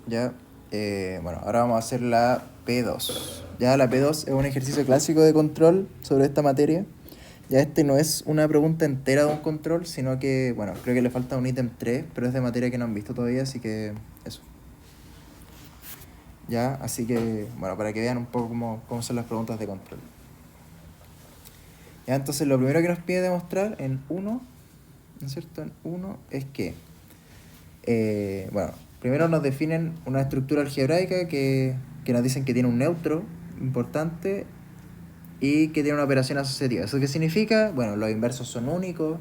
Ya, bueno, ahora vamos a hacer la P2. Ya, la P2 es un ejercicio clásico de control sobre esta materia. Ya, este no es una pregunta entera de un control, sino que, bueno, creo que le falta un ítem 3, pero es de materia que no han visto todavía, así que eso. Ya, así que, bueno, para que vean un poco cómo son las preguntas de control. Ya, entonces lo primero que nos pide demostrar en 1, ¿no es cierto? En 1 es que, bueno, primero nos definen una estructura algebraica que nos dicen que tiene un neutro importante y que tiene una operación asociativa. ¿Eso qué significa? Bueno, los inversos son únicos.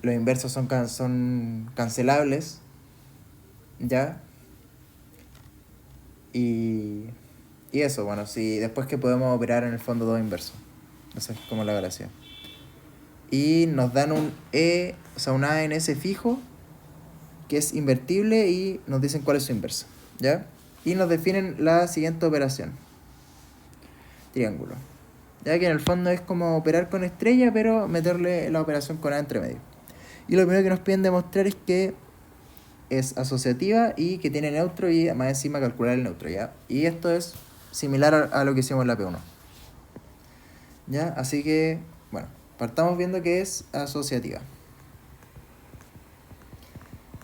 Los inversos son cancelables. ¿Ya? Y, y eso, bueno, si después que podemos operar en el fondo dos inversos. Esa es como la gracia. Y nos dan un E, o sea, un A en S fijo, que es invertible, y nos dicen cuál es su inverso. ¿Ya? Y nos definen la siguiente operación. Triángulo. Ya que en el fondo es como operar con estrella, pero meterle la operación con A entre medio. Y lo primero que nos piden demostrar es que es asociativa y que tiene neutro, y más encima calcular el neutro, ¿ya? Y esto es similar a lo que hicimos en la P1. ¿Ya? Así que, bueno, partamos viendo que es asociativa.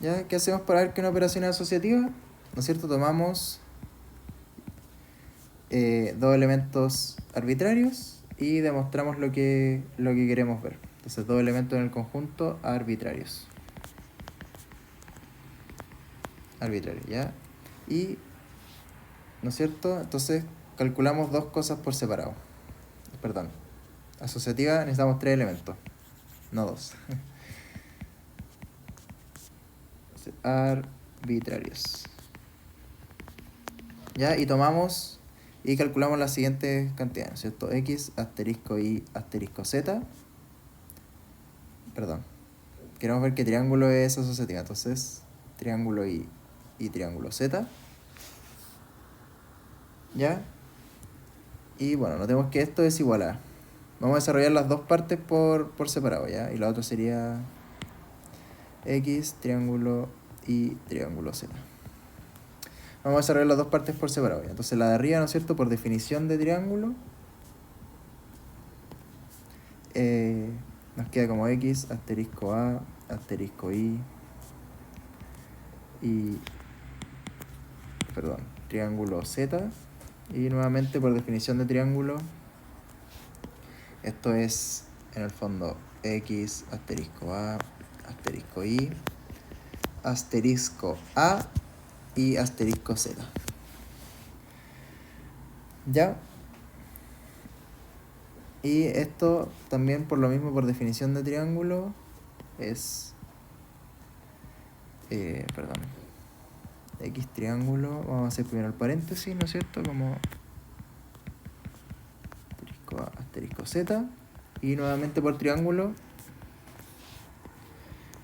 ¿Ya? ¿Qué hacemos para ver que una operación es asociativa? ¿No es cierto? Tomamos dos elementos arbitrarios y demostramos lo que queremos ver. Entonces, dos elementos en el conjunto arbitrarios. Arbitrario, ¿ya? Y, ¿no es cierto? Entonces, calculamos dos cosas por separado. Perdón. Asociativa necesitamos tres elementos, no dos. Arbitrarios. ¿Ya? Y tomamos y calculamos las siguientes cantidades, ¿cierto? X, asterisco Y, asterisco Z. Perdón. Queremos ver qué triángulo es asociativa. Entonces, triángulo y triángulo Z. ¿Ya? Y bueno, notemos que esto es igual a... Vamos a desarrollar las dos partes por separado, ¿ya? Y la otra sería X, triángulo y triángulo Z. Vamos a desarrollar las dos partes por separado, ¿ya? Entonces la de arriba, ¿no es cierto? Por definición de triángulo, nos queda como X, asterisco A, asterisco y perdón, triángulo Z. Y nuevamente por definición de triángulo, esto es en el fondo X, asterisco A, asterisco Y, asterisco A y asterisco Z. ¿Ya? Y esto también por lo mismo, por definición de triángulo, es... perdón. X triángulo, vamos a hacer primero el paréntesis, ¿no es cierto? Como asterisco A, asterisco Z. Y nuevamente por triángulo,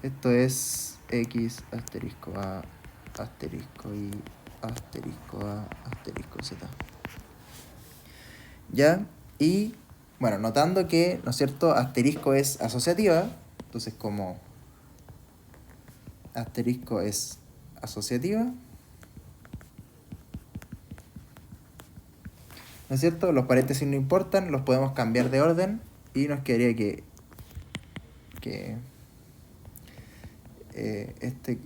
esto es X, asterisco A, asterisco Y, asterisco A, asterisco Z. ¿Ya? Y, bueno, notando que, ¿no es cierto?, asterisco es asociativa, entonces como asterisco es asociativa, ¿no es cierto? Los paréntesis no importan, los podemos cambiar de orden y nos quedaría que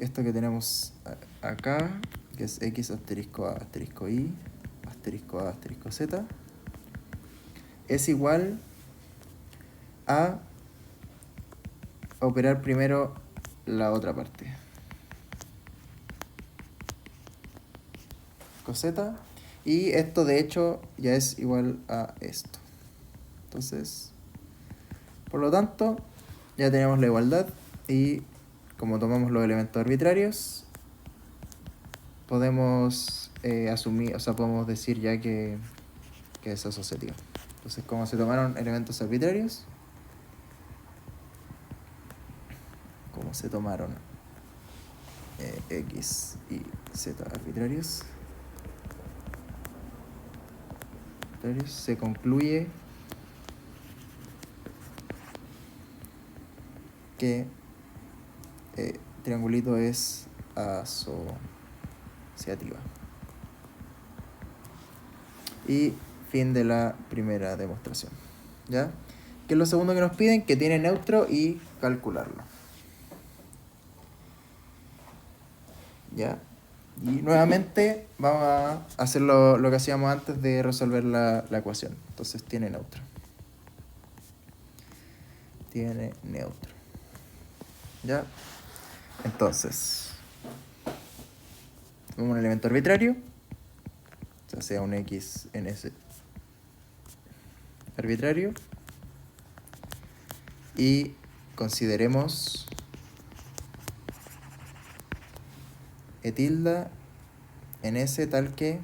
esto que tenemos acá, que es X asterisco A asterisco Y, asterisco A asterisco Z, es igual a operar primero la otra parte. Coseta. Y esto de hecho ya es igual a esto. Entonces, por lo tanto, ya tenemos la igualdad. Y como tomamos los elementos arbitrarios, podemos asumir, o sea, podemos decir ya que es asociativa. Entonces, como se tomaron elementos arbitrarios, como se tomaron X y Z arbitrarios, se concluye que triangulito es asociativa. Y fin de la primera demostración. ¿Ya? ¿Qué es lo segundo que nos piden? Que tiene neutro y calcularlo. ¿Ya? Y nuevamente vamos a hacer lo que hacíamos antes de resolver la ecuación. Entonces tiene neutro. Tiene neutro. ¿Ya? Entonces, un elemento arbitrario, o sea un x en ese arbitrario, y consideremos e tilde en ese tal que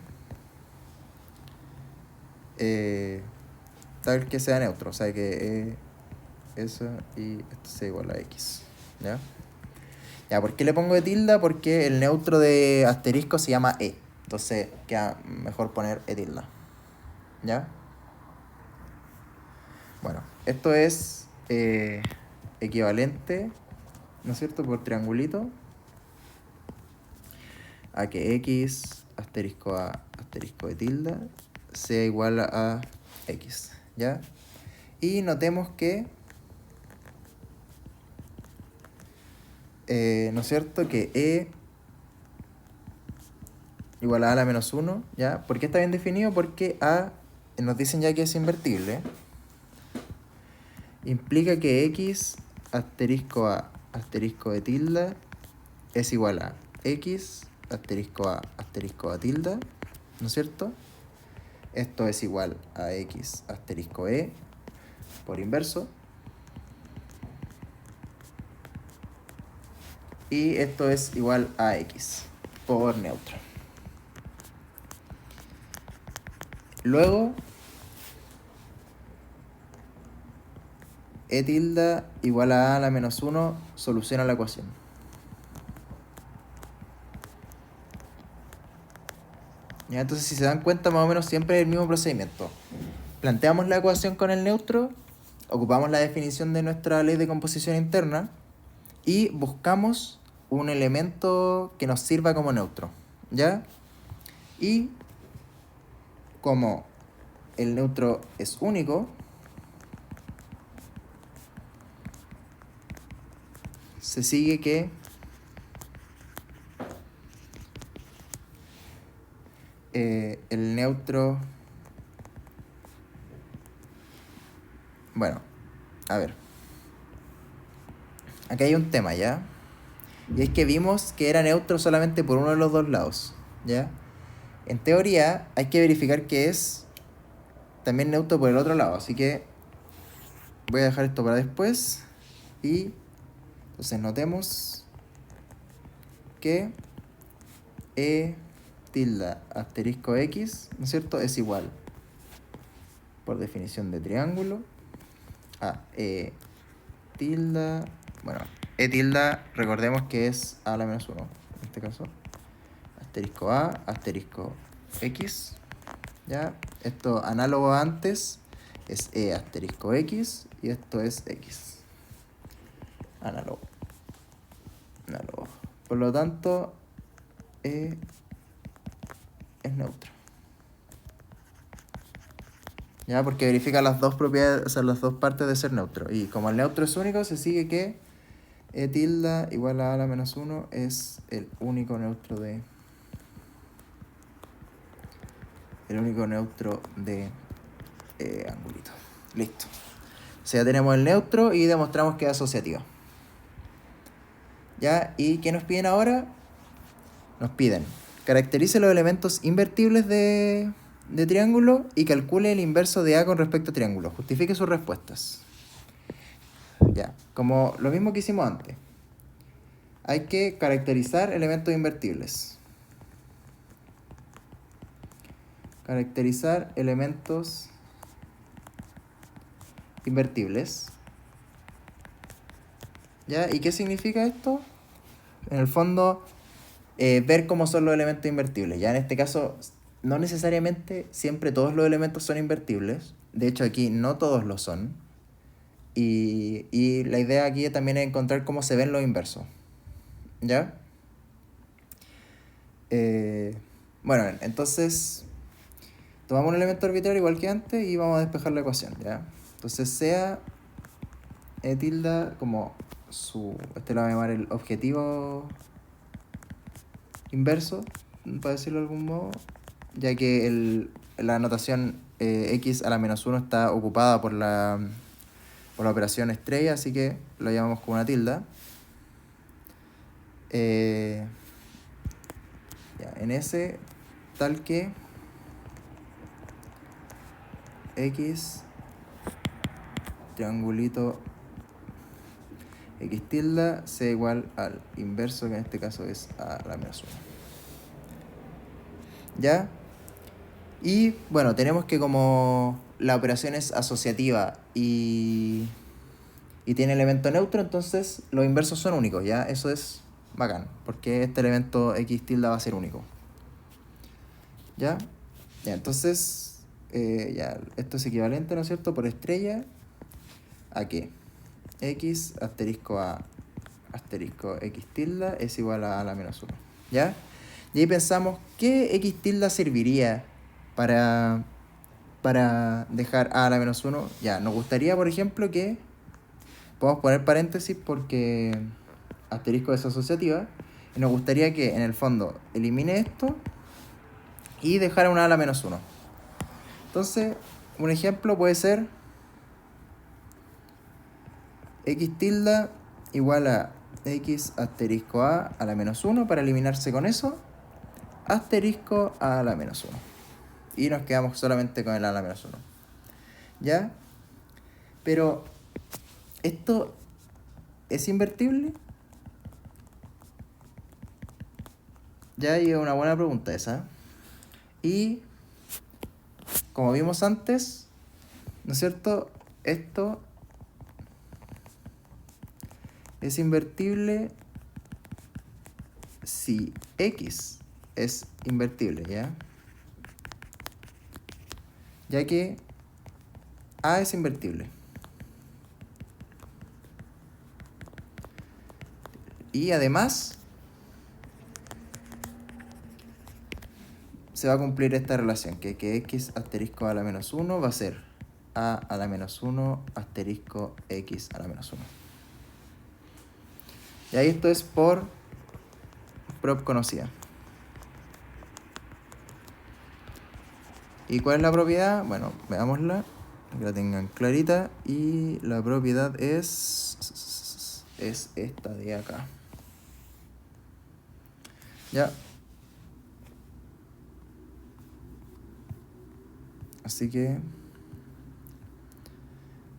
sea neutro, o sea que eso y esto sea igual a x. ¿Ya? Ya, ¿por qué le pongo de tilde? Porque el neutro de asterisco se llama e. Entonces queda mejor poner e tilde. ¿Ya? Bueno, esto es equivalente, ¿no es cierto?, por triangulito, a que x asterisco a asterisco de tilde sea igual a x. ¿Ya? Y notemos que ¿no es cierto? Que e igual a la menos 1, ¿ya? ¿Por qué está bien definido? Porque a nos dicen ya que es invertible. Implica que x asterisco a asterisco de tilde es igual a x asterisco a tilde, ¿no es cierto? Esto es igual a x asterisco e por inverso. Y esto es igual a x por neutro. Luego, e tilde igual a la menos 1 soluciona la ecuación. ¿Ya? Entonces, si se dan cuenta, más o menos siempre es el mismo procedimiento. Planteamos la ecuación con el neutro, ocupamos la definición de nuestra ley de composición interna y buscamos un elemento que nos sirva como neutro. ¿Ya? Y como el neutro es único, se sigue que el neutro... Bueno, a ver. Aquí hay un tema, ¿ya? Y es que vimos que era neutro solamente por uno de los dos lados, ¿ya? En teoría hay que verificar que es también neutro por el otro lado, así que voy a dejar esto para después. Y entonces notemos que e tilde asterisco x, ¿no es cierto?, es igual, por definición de triángulo, a e tilde, bueno, e tilde, recordemos que es a la menos 1, en este caso, asterisco a, asterisco x, ¿ya? Esto análogo a antes es e asterisco x y esto es x. Análogo. Por lo tanto, e es neutro. ¿Ya? Porque verifica las dos propiedades, o sea, las dos partes de ser neutro. Y como el neutro es único, se sigue que e tilde igual a la menos 1 es el único neutro de... angulito. Listo. O sea, tenemos el neutro y demostramos que es asociativa. ¿Ya? ¿Y qué nos piden ahora? Nos piden caracterice los elementos invertibles de triángulo y calcule el inverso de A con respecto a triángulo. Justifique sus respuestas. Ya, como lo mismo que hicimos antes. Hay que caracterizar elementos invertibles. Caracterizar elementos invertibles. ¿Ya? ¿Y qué significa esto? En el fondo, ver cómo son los elementos invertibles. Ya en este caso, no necesariamente siempre todos los elementos son invertibles. De hecho, aquí no todos lo son. Y la idea aquí también es encontrar cómo se ven los inversos. ¿Ya? Bueno, entonces tomamos un elemento arbitrario igual que antes y vamos a despejar la ecuación, ¿ya? Entonces sea E tilde como este lo vamos a llamar el objetivo inverso, para decirlo de algún modo, ya que la notación x a la menos 1 está ocupada por la operación estrella, así que lo llamamos como una tilde. Ya, en ese tal que x triangulito x tilde sea igual al inverso, que en este caso es a la menos 1. ¿Ya? Y bueno, tenemos que como la operación es asociativa y tiene elemento neutro, entonces los inversos son únicos, ¿ya? Eso es bacán, porque este elemento x tilde va a ser único. ¿Ya? Ya, entonces, ya, esto es equivalente, ¿no es cierto? Por estrella, ¿a qué? X asterisco a asterisco x tilde es igual a la menos 1. ¿Ya? Y ahí pensamos, ¿qué x tilde serviría para dejar a la menos 1? Ya, nos gustaría, por ejemplo, que podemos poner paréntesis porque asterisco es asociativa. Y nos gustaría que, en el fondo, elimine esto y dejar una a la menos 1. Entonces, un ejemplo puede ser x tilde igual a x asterisco a la menos 1 para eliminarse con eso, asterisco a la menos 1. Y nos quedamos solamente con el a la menos 1. ¿Ya? Pero, ¿esto es invertible? Ya, y es una buena pregunta esa. Y, como vimos antes, ¿no es cierto? Esto es invertible si x es invertible, ¿ya? Ya que a es invertible. Y además se va a cumplir esta relación, que x asterisco a la menos 1 va a ser a la menos 1 asterisco x a la menos 1. Y ahí esto es por prop conocida. ¿Y cuál es la propiedad? Bueno, veámosla, que la tengan clarita. Y la propiedad es esta de acá. Ya. Así que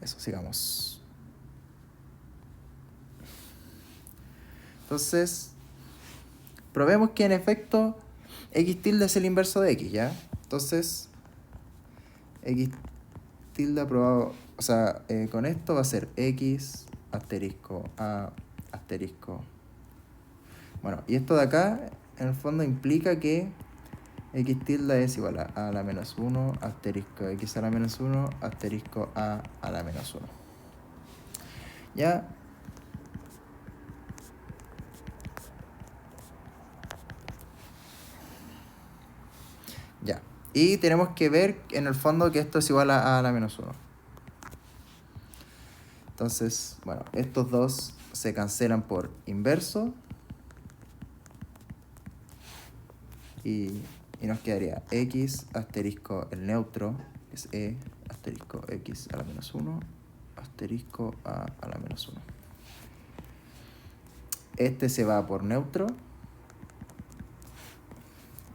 eso, sigamos. Entonces, probemos que en efecto x tilde es el inverso de x, ¿ya? Entonces, x tilde aprobado, o sea, con esto va a ser x asterisco a asterisco. Bueno, y esto de acá, en el fondo, implica que x tilde es igual a la menos 1 asterisco x a la menos 1 asterisco a la menos 1. ¿Ya? Ya. Y tenemos que ver en el fondo que esto es igual a la menos 1. Entonces, bueno, estos dos se cancelan por inverso. Y nos quedaría x asterisco el neutro, es e asterisco x a la menos 1 asterisco a la menos 1. Este se va por neutro.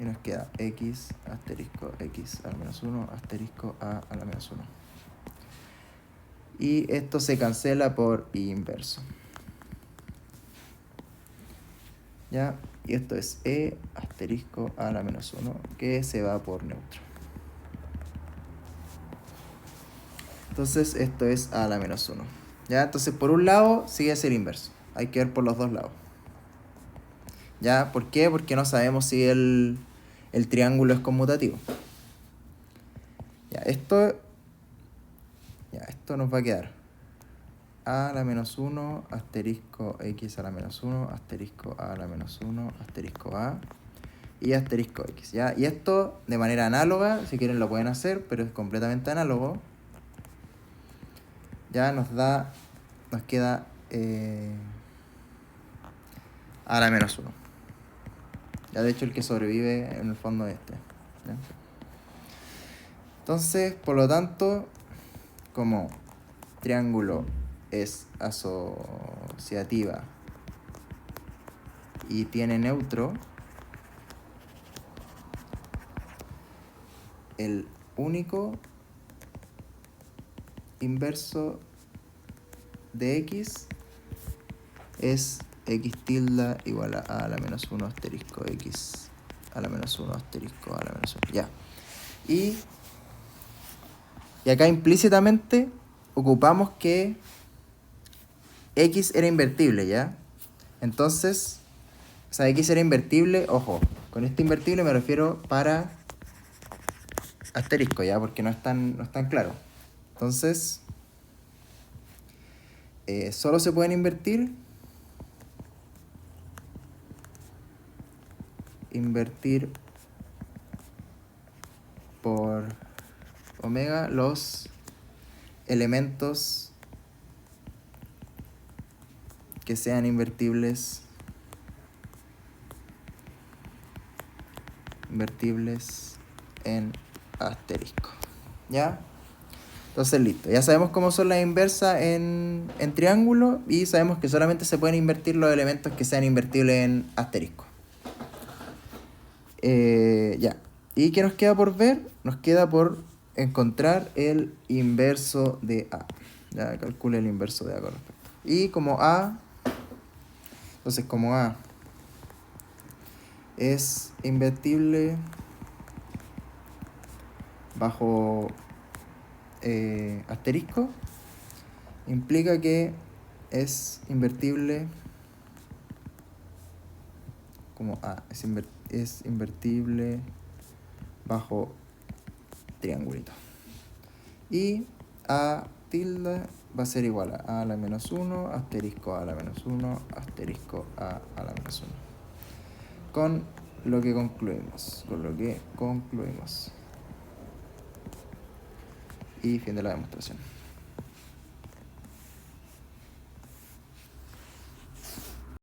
Y nos queda x asterisco x a la menos 1 asterisco a la menos 1. Y esto se cancela por inverso. ¿Ya? Y esto es e asterisco a la menos 1, que se va por neutro. Entonces esto es a la menos 1. ¿Ya? Entonces por un lado sigue ser inverso. Hay que ver por los dos lados. ¿Ya? ¿Por qué? Porque no sabemos si el triángulo es conmutativo. Ya, esto nos va a quedar a a la menos 1, asterisco x a la menos 1, asterisco a la menos 1, asterisco a y asterisco x, ¿ya? Y esto de manera análoga, si quieren lo pueden hacer, pero es completamente análogo. Ya nos queda a la menos 1. Ya de hecho el que sobrevive en el fondo es este, ¿ya? Entonces, por lo tanto, como triángulo es asociativa y tiene neutro, el único inverso de x es x tilde igual a la menos 1 asterisco x a la menos 1 asterisco a la menos 1. Ya. Y acá implícitamente ocupamos que x era invertible, ¿ya? Entonces, o sea, x era invertible, ojo, con este invertible me refiero para asterisco, ¿ya? Porque no es tan claro. Entonces, solo se pueden invertir por omega los elementos que sean invertibles en asterisco, ¿ya? Entonces listo, ya sabemos cómo son las inversas en triángulo y sabemos que solamente se pueden invertir los elementos que sean invertibles en asterisco. Ya, ¿y qué nos queda por ver? Nos queda por encontrar el inverso de A. Ya calcule el inverso de A con respecto. Y como A, entonces como A es invertible bajo asterisco, implica que es invertible como A es invertible bajo triangulito. Y A tilde va a ser igual a la menos 1, asterisco a la menos 1, asterisco a la menos 1. Con lo que concluimos. Y fin de la demostración.